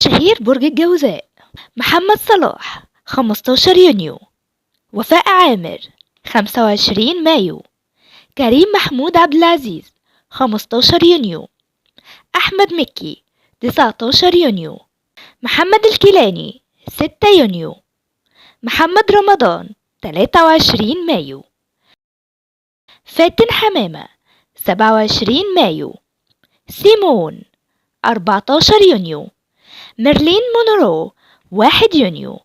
شهير برج الجوزاء: محمد صلاح 15 يونيو. وفاء عامر 25 مايو. كريم محمود عبد العزيز 15 يونيو. أحمد مكي 19 يونيو. محمد الكيلاني 6 يونيو. محمد رمضان 23 مايو. فاتن حمامة 27 مايو. سيمون 14 يونيو. ميرلين مونرو 1 يونيو.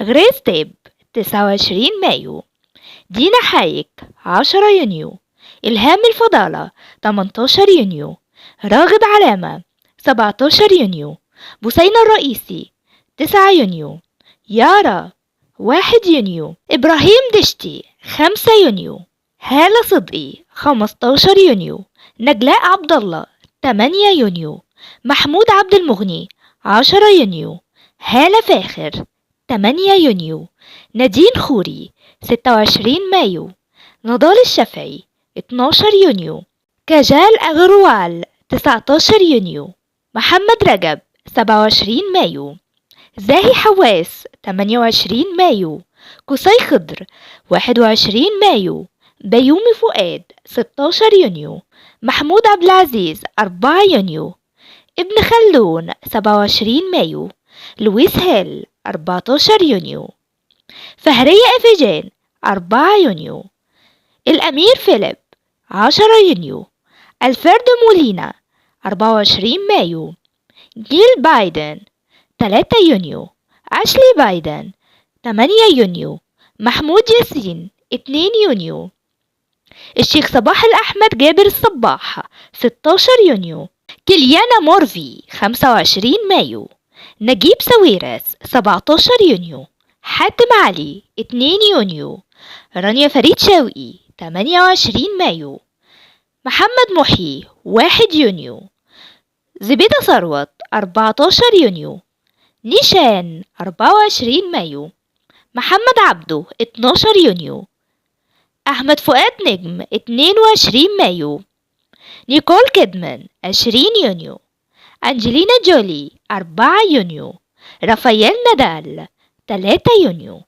غريس ديب 29 مايو. دينا حايك 10 يونيو. إلهام الفضالة 18 يونيو. راغب علامة 17 يونيو. بوسينة الرئيسي 9 يونيو. يارا 1 يونيو. إبراهيم دشتي 5 يونيو. هالة صدقي 15 يونيو. نجلاء عبد الله 8 يونيو. محمود عبد المغني 10 يونيو. هالة فاخر 8 يونيو. نادين خوري 26 مايو. نضال الشافعي 12 يونيو. كجال أغروال 19 يونيو. محمد رجب 27 مايو. زاهي حواس 28 مايو. قصي خضر 21 مايو. بيومي فؤاد 16 يونيو. محمود عبد العزيز 4 يونيو. ابن خلدون 27 مايو. لويس هيل 14 يونيو. فهرية أفيجان 4 يونيو. الأمير فيليب 10 يونيو. الفرد مولينا 24 مايو. جيل بايدن 3 يونيو. أشلي بايدن 8 يونيو. محمود ياسين 2 يونيو. الشيخ صباح الأحمد جابر الصباح 16 يونيو. كيليانا مورفي 25 مايو. نجيب ساويرس 17 يونيو. حاتم علي 2 يونيو. رانيا فريد شوقي 28 مايو. محمد محي 1 يونيو. زبيدة ثروت 14 يونيو. نيشان 24 مايو. محمد عبده 12 يونيو. أحمد فؤاد نجم 22 مايو. نيكول كيدمان 20 يونيو. أنجلينا جولي 4 يونيو. رافائيل نادال 3 يونيو.